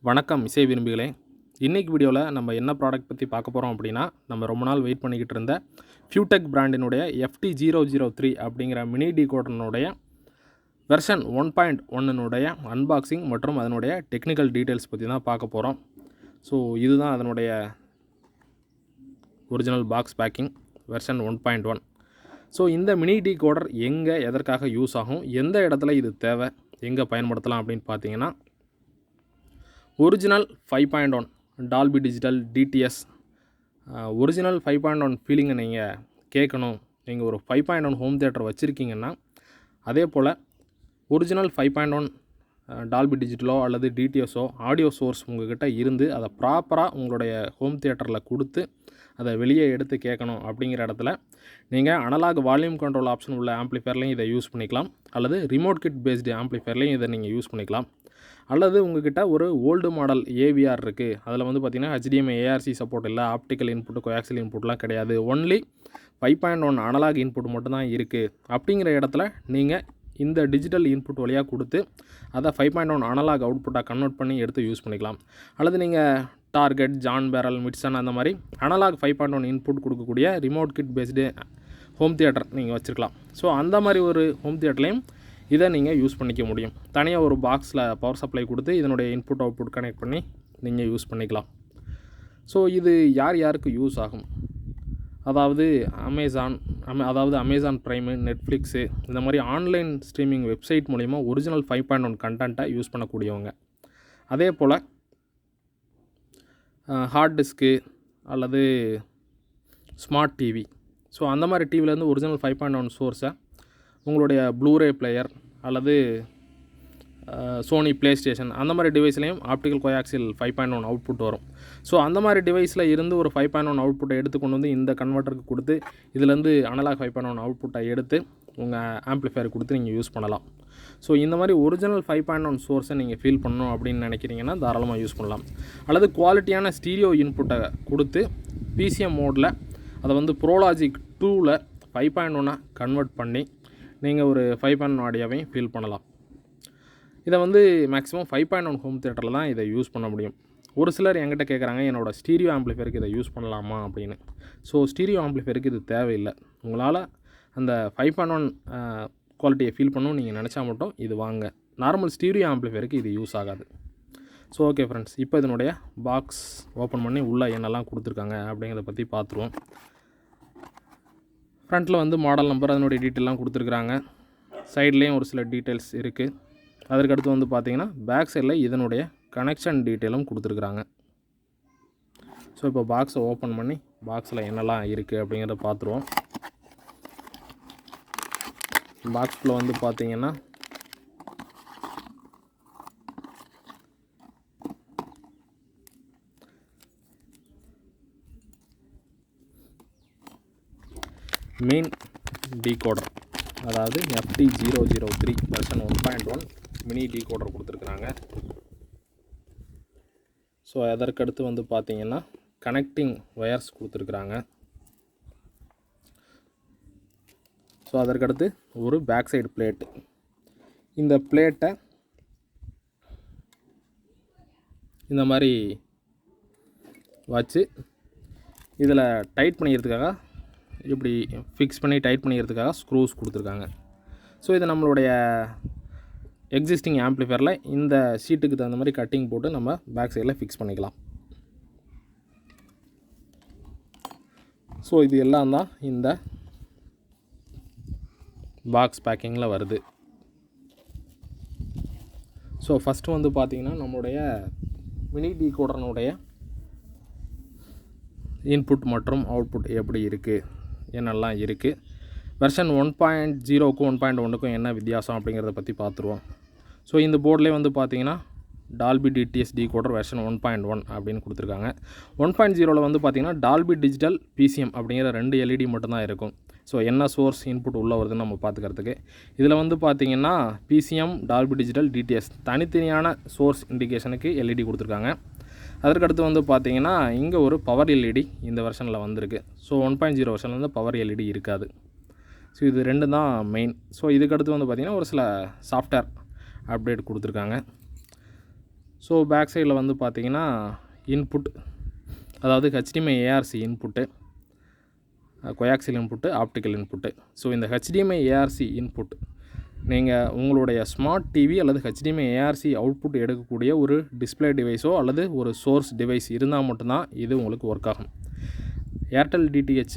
வணக்கம் இசை விரும்பிகளே. இன்றைக்கி வீடியோவில் நம்ம என்ன ப்ராடக்ட் பற்றி பார்க்க போகிறோம் அப்படின்னா, நம்ம ரொம்ப நாள் வெயிட் பண்ணிக்கிட்டு இருந்த FU Tech பிராண்டினுடைய FT003 அப்படிங்கிற மினி டிகோடனுடைய வெர்ஷன் 1.1னுடைய அன்பாக்சிங் மற்றும் அதனுடைய டெக்னிக்கல் டீட்டெயில்ஸ் பற்றி தான் பார்க்க போகிறோம். ஸோ இதுதான் அதனுடைய original box packing version 1.1. So இந்த மினி டிகோடர் எங்கே எதற்காக யூஸ் ஆகும், எந்த இடத்துல இது தேவை, எங்கே பயன்படுத்தலாம் அப்படின்னு பார்த்தீங்கன்னா, original 5.1 Dolby digital TDS original 5.1 ஃபீலிங்கை நீங்கள் கேட்கணும். நீங்கள் ஒரு 5.1 ஹோம் தியேட்டர் வச்சுருக்கீங்கன்னா, அதே போல் ஒரிஜினல் 5.1 டால்பி டிஜிட்டலோ அல்லது டிடிஎஸோ ஆடியோ சோர்ஸ் உங்கள்கிட்ட இருந்து அதை ப்ராப்பராக உங்களுடைய ஹோம் தியேட்டரில் கொடுத்து அதை வெளியே எடுத்து கேட்கணும் அப்படிங்கிற இடத்துல நீங்கள் அனலாக் வால்யூம் கண்ட்ரோல் ஆப்ஷன் உள்ள ஆம்ப்ளிஃபயர்லையும் இதை யூஸ் பண்ணிக்கலாம், அல்லது ரிமோட் கிட் பேஸ்டு ஆம்ப்ளிஃபயர்லையும் இதை நீங்கள் யூஸ் பண்ணிக்கலாம். அல்லது உங்கள்கிட்ட ஒரு ஓல்டு மாடல் ஏவிஆர் இருக்குது, அதில் வந்து பார்த்திங்கன்னா HDMI ARC சப்போர்ட் இல்லை, ஆப்டிக்கல் இன்புட்டு கோஆக்சியல் இன்புட்லாம் கிடையாது, ஒன்லி 5.1 அனலாக் இன்புட் மட்டும்தான் இருக்குது. அப்படிங்கிற இடத்துல நீங்கள் இந்த டிஜிட்டல் இன்புட் வழியாக கொடுத்து அதை 5.1 அனலாக் அவுட்புட்டாக கன்வெர்ட் பண்ணி எடுத்து யூஸ் பண்ணிக்கலாம். அல்லது நீங்கள் டார்கெட், ஜான் பேரல், மிட்சன் அந்த மாதிரி அனலாக் 5.1 இன்புட் கொடுக்கக்கூடிய remote kit based home theatre நீங்கள் வச்சுருக்கலாம். ஸோ அந்த மாதிரி ஒரு ஹோம் தியேட்டர்லையும் இதை நீங்கள் யூஸ் பண்ணிக்க முடியும். தனியாக ஒரு பாக்ஸில் பவர் சப்ளை கொடுத்து இதனுடைய இன்புட் அவுட்புட் கனெக்ட் பண்ணி நீங்கள் யூஸ் பண்ணிக்கலாம். ஸோ இது யார் யாருக்கு யூஸ் ஆகும், அதாவது அமேசான் ப்ரைமு, நெட்ஃப்ளிக்ஸு இந்த மாதிரி ஆன்லைன் ஸ்ட்ரீமிங் வெப்சைட் மூலிமா ஒரிஜினல் 5.1 கண்டென்ட்டை யூஸ் பண்ணக்கூடியவங்க, அதே போல் ஹார்ட் டிஸ்க்கு அல்லது ஸ்மார்ட் டிவி, ஸோ அந்த மாதிரி டிவிலேருந்து ஒரிஜினல் 5.1 சோர்ஸை உங்களுடைய ப்ளூரே பிளேயர் அல்லது சோனி ப்ளே ஸ்டேஷன் அந்த மாதிரி டிவைஸ்லேயும் ஆப்டிக்கல் கோஆக்சியல் 5.1 அவுட்புட் வரும். ஸோ அந்த மாதிரி டிவைஸில் இருந்து ஒரு 5.1 அவுட்புட்டை எடுத்து கொண்டு வந்து இந்த கன்வெர்ட்டருக்கு கொடுத்து இதிலேருந்து அனலாக் 5.1 அவுட்புட்டை எடுத்து உங்கள் ஆம்ப்ளிஃபயர் கொடுத்து நீங்கள் யூஸ் பண்ணலாம். ஸோ இந்த மாதிரி ஒரிஜினல் 5.1 சோர்ஸை நீங்கள் ஃபீல் பண்ணணும் அப்படின்னு நினைக்கிறீங்கன்னா தாராளமாக யூஸ் பண்ணலாம். அல்லது குவாலிட்டியான ஸ்டீரியோ இன்புட்டை கொடுத்து PCM மோடில் அதை வந்து ப்ரோலாஜிக் 2ல் 5.1 கன்வெர்ட் பண்ணி நீங்கள் ஒரு 5.1 ஆடியோவையும் ஃபீல் பண்ணலாம். இதை வந்து மேக்ஸிமம் 5.1 ஹோம் தியேட்டரில் தான் இதை யூஸ் பண்ண முடியும். ஒரு சிலர் என்கிட்ட கேட்குறாங்க, என்னோடய ஸ்டீரியோ ஆம்ப்ளிஃபயருக்கு இதை யூஸ் பண்ணலாமா அப்படின்னு. ஸோ ஸ்டீரியோ ஆம்ப்ளிஃபயருக்கு இது தேவையில்லை. உங்களால் அந்த 5.1 குவாலிட்டியை ஃபீல் பண்ணணும்னு நீங்கள் நினச்சா மட்டும் இது வாங்க. நார்மல் ஸ்டீரியோ ஆம்ப்ளிஃபயருக்கு இது யூஸ் ஆகாது. ஸோ ஓகே ஃப்ரெண்ட்ஸ், இப்போ இதனுடைய பாக்ஸ் ஓப்பன் பண்ணி உள்ளே என்னெல்லாம் கொடுத்துருக்காங்க அப்படிங்கிறத பற்றி பார்த்துருவோம். ஃப்ரண்ட்டில் வந்து மாடல் நம்பர், அதனுடைய டீட்டெயிலாம் கொடுத்துருக்குறாங்க. சைட்லேயும் ஒரு சில டீட்டெயில்ஸ் இருக்குது. அதற்கடுத்து வந்து பார்த்திங்கன்னா பேக் சைடில் இதனுடைய கனெக்ஷன் டீட்டெயிலும் கொடுத்துருக்குறாங்க. ஸோ இப்போ பாக்ஸை ஓப்பன் பண்ணி பாக்ஸில் என்னெல்லாம் இருக்குது அப்படிங்கிறத பார்த்துருவோம். பாக்ஸில் வந்து பார்த்திங்கன்னா மெயின் டிகோடர், அதாவது FT003 வெர்ஷன் 1.1 மினி டிகோடர் கொடுத்துருக்குறாங்க. ஸோ அதற்கடுத்து வந்து பார்த்திங்கன்னா கனெக்டிங் ஒயர்ஸ் கொடுத்துருக்குறாங்க. ஸோ அதற்கடுத்து ஒரு பேக் சைடு பிளேட்டு. இந்த பிளேட்டை இந்த மாதிரி வச்சு இதில் டைட் பண்ணிக்கிறதுக்காக, இப்படி ஃபிக்ஸ் பண்ணி டைட் பண்ணிக்கிறதுக்காக ஸ்க்ரூஸ் கொடுத்துருக்காங்க. ஸோ இது நம்மளுடைய எக்ஸிஸ்டிங் ஆம்ப்ளிஃபயரில் இந்த ஷீட்டுக்கு தகுந்த மாதிரி கட்டிங் போட்டு நம்ம பேக் சைடில் ஃபிக்ஸ் பண்ணிக்கலாம். ஸோ இது எல்லாம் தான் இந்த பாக்ஸ் பேக்கிங்கில் வருது. ஸோ ஃபஸ்ட்டு வந்து பார்த்திங்கன்னா நம்மளுடைய மினி டிகோடரனுடைய இன்புட் மற்றும் அவுட்புட் எப்படி இருக்குது, என்னெல்லாம் இருக்குது, வெர்ஷன் 1.0க்கும் 1.1க்கும் என்ன வித்தியாசம் அப்படிங்கிறத பற்றி பார்த்துருவோம். ஸோ இந்த போர்ட்லேயே வந்து பார்த்திங்கன்னா டால்பி DTS டிகோடர் வெர்ஷன் 1.1 அப்படின்னு கொடுத்துருக்காங்க. 1.0ல் வந்து பார்த்திங்கன்னா டால்பி டிஜிட்டல் PCM அப்படிங்கிற 2 LED மட்டும்தான் இருக்கும். ஸோ என்ன சோர்ஸ் இன்புட் உள்ளே வருதுன்னு நம்ம பார்த்துக்கிறதுக்கு. இதில் வந்து பார்த்திங்கன்னா PCM, டால்பி டிஜிட்டல், DTS தனித்தனியான சோர்ஸ் இண்டிகேஷனுக்கு LED கொடுத்துருக்காங்க. அதற்கடுத்து வந்து பார்த்திங்கன்னா இங்கே ஒரு பவர் LED இந்த வெர்ஷனில் வந்திருக்கு. ஸோ 1.0 வெர்ஷனில் வந்து பவர் LED இருக்காது. ஸோ இது ரெண்டு தான் மெயின். ஸோ இதுக்கடுத்து வந்து பார்த்திங்கன்னா ஒரு சில சாஃப்ட்வேர் அப்டேட் கொடுத்துருக்காங்க. ஸோ பேக் சைடில் வந்து பார்த்திங்கன்னா இன்புட், அதாவது HDMI ARC input, coaxial input, optical input. So இந்த HDMI ARC இன்புட் நீங்கள் உங்களுடைய ஸ்மார்ட் டிவி அல்லது HDMI ARC அவுட்புட் எடுக்கக்கூடிய ஒரு டிஸ்பிளே டிவைஸோ அல்லது ஒரு சோர்ஸ் டிவைஸ் இருந்தால் மட்டும்தான் இது உங்களுக்கு ஒர்க் ஆகும். ஏர்டெல் DTH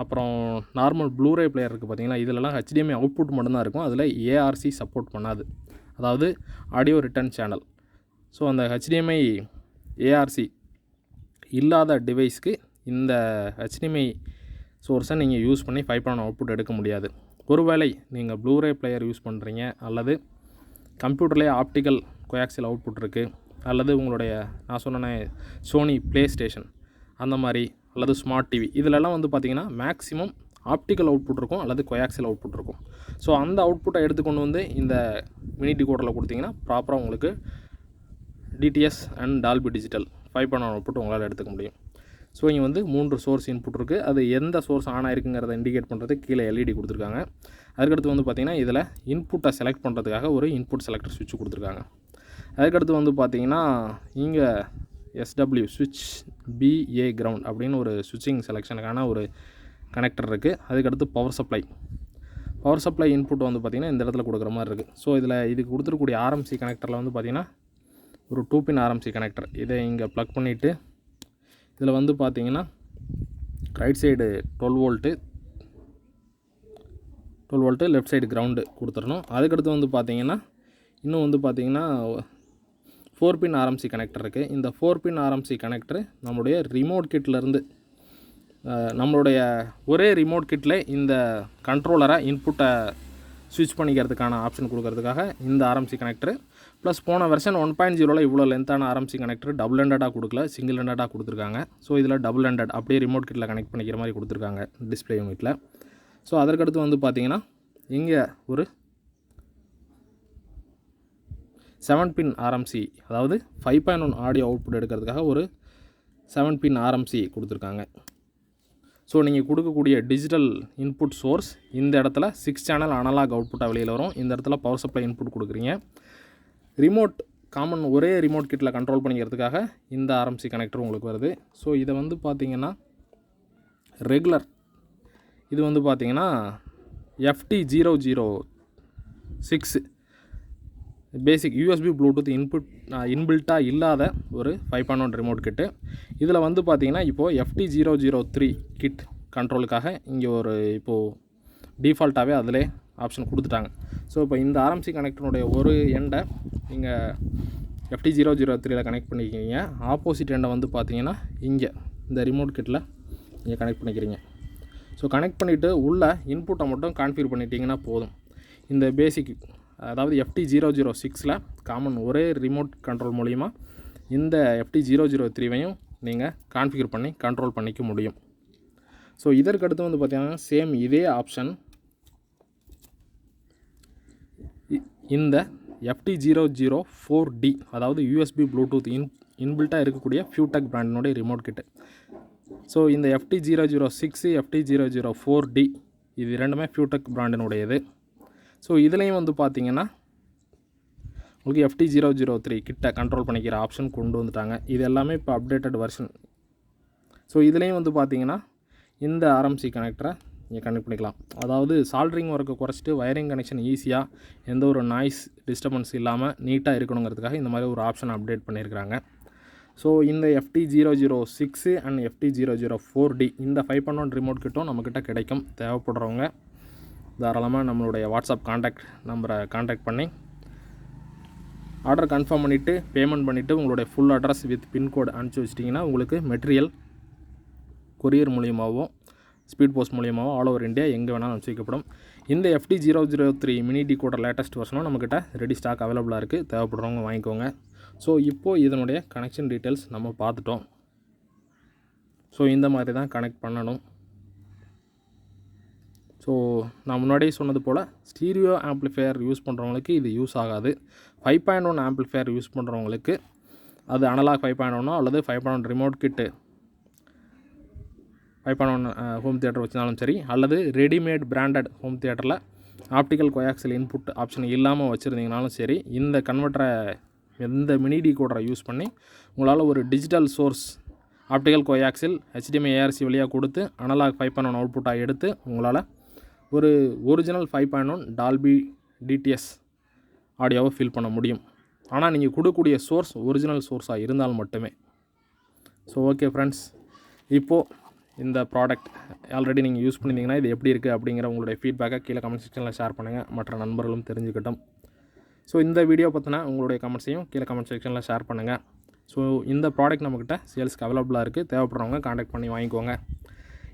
அப்புறம் நார்மல் ப்ளூரே பிளேயர் இருக்குது பார்த்தீங்களா, இதிலலாம் HDMI அவுட்புட் மட்டும்தான் இருக்கும். அதில் ARC சப்போர்ட் பண்ணாது, அதாவது ஆடியோ ரிட்டர்ன் சேனல். ஸோ அந்த HDMI ARC இல்லாத டிவைஸ்க்கு இந்த HDMI சோர்ஸை நீங்கள் யூஸ் பண்ணி 5.1 அவுட்புட் எடுக்க முடியாது. ஒருவேளை நீங்கள் ப்ளூரே பிளேயர் யூஸ் பண்ணுறீங்க அல்லது கம்ப்யூட்டர்லேயே ஆப்டிக்கல் கோயாக்சியல் அவுட்புட் இருக்குது, அல்லது உங்களுடைய நான் சொன்ன சோனி ப்ளே ஸ்டேஷன் அந்த மாதிரி, அல்லது ஸ்மார்ட் டிவி, இதிலெல்லாம் வந்து பார்த்திங்கன்னா மேக்ஸிமம் ஆப்டிக்கல் அவுட்புட் இருக்கும் அல்லது கோயாக்சியல் அவுட்புட் இருக்கும். ஸோ அந்த அவுட்புட்டை எடுத்துக்கொண்டு வந்து இந்த மினி டிகோடரில் கொடுத்தீங்கன்னா ப்ராப்பராக உங்களுக்கு DTS and Dolby digital 5.1 output உங்களால் எடுத்துக்க முடியும். ஸோ இங்கே வந்து 3 சோர்ஸ் இன்புட் இருக்குது. அது எந்த சோர்ஸ் ஆன் ஆகிருக்குங்கிறத இண்டிகேட் பண்ணுறதுக்கு கீழே LED கொடுத்துருக்காங்க. அதுக்கடுத்து வந்து பார்த்திங்கன்னா இதில் இன்புட்டை செலக்ட் பண்ணுறதுக்காக ஒரு இன்புட் செலக்டர் சுவிட்ச் கொடுத்துருக்காங்க. அதுக்கடுத்து வந்து பார்த்திங்கன்னா இங்கே SW ஸ்விட்ச் BA கிரவுண்ட் அப்படின்னு ஒரு ஸ்விட்சிங் செலெக்ஷனுக்கான ஒரு கனெக்டர் இருக்குது. அதுக்கடுத்து பவர் சப்ளை இன்புட் வந்து பார்த்திங்கன்னா இந்த இடத்துல கொடுக்குற மாதிரி இருக்குது. ஸோ இதில் இதுக்கு கொடுத்துருக்கூடிய RMC கனெக்டரில் வந்து பார்த்திங்கன்னா ஒரு 2 பின் RMC கனெக்டர். இதை இங்கே ப்ளக் பண்ணிவிட்டு இதில் வந்து பார்த்திங்கன்னா right side 12 volt left side ground கொடுத்துடணும். அதுக்கடுத்து வந்து பார்த்திங்கன்னா இன்னும் வந்து பார்த்திங்கன்னா 4 பின் RMC கனெக்டர் இருக்குது. இந்த 4 பின் RMC கனெக்டர் நம்மளுடைய ரிமோட் கிட்லேருந்து, நம்மளுடைய ஒரே ரிமோட் கிட்டில் இந்த கண்ட்ரோலரை இன்புட்டை ஸ்விட்ச் பண்ணிக்கிறதுக்கான ஆப்ஷன் கொடுக்கறதுக்காக இந்த RMC கனெக்டரு, ப்ளஸ் போன வெர்ஷன் 1.0ல் இவ்வளோ லென்த்தான RMC கனெக்டர் டபுள் ஹெண்டடாக கொடுக்கல, சிங்கிள் ஹெண்டடாக கொடுத்துருக்காங்க. ஸோ இதில் டபுள் ஹெண்டட் அப்படியே ரிமோட் கிட்டில் கனெக்ட் பண்ணிக்கிற மாதிரி கொடுத்துருக்காங்க டிஸ்பிளே யூனிட்டில். ஸோ அதற்கடுத்து வந்து பார்த்திங்கன்னா இங்கே ஒரு 7 பின் RMC, அதாவது 5.1 ஆடியோ அவுட்புட் எடுக்கிறதுக்காக ஒரு 7 பின் RMC கொடுத்துருக்காங்க. ஸோ நீங்கள் கொடுக்கக்கூடிய டிஜிட்டல் இன்புட் சோர்ஸ் இந்த இடத்துல 6 சேனல் அனலாக் அவுட்புட்டாக வெளியில் வரும். இந்த இடத்துல பவர் சப்ளை இன்புட் கொடுக்குறீங்க. ரிமோட் காமன் ஒரே ரிமோட் கிட்டில் கண்ட்ரோல் பண்ணிக்கிறதுக்காக இந்த RMC கனெக்டர் உங்களுக்கு வருது. ஸோ இதை வந்து பார்த்திங்கன்னா ரெகுலர், இது வந்து பார்த்திங்கன்னா FT006 பேசிக் USB ப்ளூடூத் இன்பில்ட்டாக இல்லாத ஒரு 5.1 ரிமோட் கிட்டு. இதில் வந்து பார்த்திங்கன்னா இப்போது FT003 கிட் கண்ட்ரோலுக்காக இங்கே ஒரு இப்போது டிஃபால்ட்டாகவே அதிலே ஆப்ஷன் கொடுத்துட்டாங்க. ஸோ இப்போ இந்த RMC கனெக்டருடைய ஒரு எண்டை நீங்கள் FT003ல் கனெக்ட் பண்ணிக்கிறீங்க. ஆப்போசிட் எண்டை வந்து பார்த்திங்கன்னா இங்கே இந்த ரிமோட் கிட்டில் நீங்கள் கனெக்ட் பண்ணிக்கிறீங்க. ஸோ கனெக்ட் பண்ணிவிட்டு உள்ள இன்புட்டை மட்டும் கான்ஃபிகர் பண்ணிட்டீங்கன்னா போதும். இந்த பேசிக், அதாவது FT006ல் காமன் ஒரே ரிமோட் கண்ட்ரோல் மூலிமா இந்த FT003வையும் நீங்கள் கான்ஃபிகர் பண்ணி கண்ட்ரோல் பண்ணிக்க முடியும். ஸோ இதற்கடுத்து வந்து பார்த்திங்கன்னா சேம் இதே ஆப்ஷன் இந்த FT004D, அதாவது USB ப்ளூடூத் இன்பில்ட்டாக இருக்கக்கூடிய FU Tech பிராண்டினுடைய ரிமோட் கிட்டு. ஸோ இந்த FT006 FT004D இது இரண்டுமே FU Tech பிராண்டினுடையது. ஸோ இதுலேயும் வந்து பார்த்திங்கன்னா உங்களுக்கு FT003 கிட்ட கண்ட்ரோல் பண்ணிக்கிற ஆப்ஷன் கொண்டு வந்துட்டாங்க. இது எல்லாமே இப்போ அப்டேட்டட் வெர்ஷன். ஸோ இதுலேயும் வந்து பார்த்திங்கன்னா இந்த RMC கனெக்டரை நீங்கள் கனெக்ட் பண்ணிக்கலாம். அதாவது சால்ட்ரிங் ஒர்க்கை குறைச்சிட்டு வயரிங் கனெக்ஷன் ஈஸியாக எந்த ஒரு நாய்ஸ் டிஸ்டர்பன்ஸ் இல்லாமல் நீட்டாக இருக்கணுங்கிறதுக்காக இந்த மாதிரி ஒரு ஆப்ஷன் அப்டேட் பண்ணியிருக்கிறாங்க. ஸோ இந்த FT006 அண்ட் FT004D இந்த 5.1 ரிமோட் கிட்டும் நம்மக்கிட்ட கிடைக்கும். தேவைப்படுறவங்க தாராளமாக நம்மளுடைய வாட்ஸ்அப் கான்டாக்ட் நம்பரை கான்டாக்ட் பண்ணி ஆர்டர் கன்ஃபார்ம் பண்ணிவிட்டு பேமெண்ட் பண்ணிவிட்டு உங்களுடைய ஃபுல் அட்ரஸ் வித் பின்கோடு அனுப்பிச்சி வச்சிட்டிங்கன்னா உங்களுக்கு மெட்டீரியல் கொரியர் மூலியமாகவும் ஸ்பீட் போஸ்ட் மூலியமாகவும் ஆல் ஓவர் இந்தியா எங்கே வேணாலும் அனுப்பிச்சி வைக்கப்படும். இந்த FT003 மினி டிகோடர் லேட்டஸ்ட் வெர்ஷனும் நம்மக்கிட்ட ரெடி ஸ்டாக் அவைலபிளாக இருக்குது. தேவைப்படுறவங்க வாங்கிக்கோங்க. ஸோ இப்போது இதனுடைய கனெக்ஷன் டீட்டெயில்ஸ் நம்ம பார்த்துட்டோம். ஸோ இந்த மாதிரி தான் கனெக்ட் பண்ணணும். ஸோ நான் முன்னாடியே சொன்னது போல் ஸ்டீரியோ ஆம்ப்ளிஃபையர் யூஸ் பண்ணுறவங்களுக்கு இது யூஸ் ஆகாது. 5.1 ஆம்ப்ளிஃபையர் யூஸ் பண்ணுறவங்களுக்கு அது அனலாக் 5.1 அல்லது 5.1 ரிமோட் கிட்டு 5.1 ஹோம் தியேட்டர் வச்சுனாலும் சரி, அல்லது ரெடிமேட் பிராண்டட் ஹோம் தியேட்டரில் ஆப்டிக்கல் கோயாக்சியல் இன்புட் ஆப்ஷன் இல்லாமல் வச்சுருந்தீங்கனாலும் சரி, இந்த கன்வெர்ட்டரை எந்த மினி டிகோடரை யூஸ் பண்ணி உங்களால் ஒரு digital source optical coaxial HDMI ARC வழியாக கொடுத்து அனலாக் 5.1 அவுட்புட்டாக எடுத்து உங்களால் ஒரு ஒரிஜினல் 5.1 டால்பி DTS ஆடியோவை ஃபீல் பண்ண முடியும். ஆனால் நீங்கள் கொடுக்கக்கூடிய சோர்ஸ் ஒரிஜினல் சோர்ஸாக இருந்தால் மட்டுமே. ஸோ ஓகே ஃப்ரெண்ட்ஸ், இப்போது இந்த ப்ராடக்ட் ஆல்ரெடி நீங்கள் யூஸ் பண்ணியிருந்தீங்கன்னா இது எப்படி இருக்குது அப்படிங்கிற உங்களுடைய ஃபீட்பேக்கை கீழே கமெண்ட் செக்ஷனில் ஷேர் பண்ணுங்கள், மற்ற நண்பர்களும் தெரிஞ்சுக்கிட்டோம். ஸோ இந்த வீடியோ பற்றின உங்களுடைய கமெண்ட்ஸையும் கீழே கமெண்ட் செக்ஷனில் ஷேர் பண்ணுங்கள். ஸோ இந்த ப்ராடக்ட் நம்மக்கிட்ட சேல்ஸ்க்கு அவைலபிளாக இருக்குது. தேவைப்படுறவங்க காண்டாக்ட் பண்ணி வாங்கிக்கோங்க.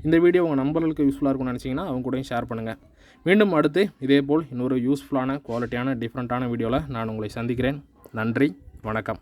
இந்த வீடியோ உங்கள் நண்பர்களுக்கு யூஸ்ஃபுல்லாக இருக்கும்னு நினச்சிங்கன்னா அவங்க கூடயும் ஷேர் பண்ணுங்கள். மீண்டும் அடுத்து இதேபோல் இன்னொரு யூஸ்ஃபுல்லான குவாலிட்டியான டிஃப்ரெண்ட்டான வீடியோவில் நான் உங்களை சந்திக்கிறேன். நன்றி, வணக்கம்.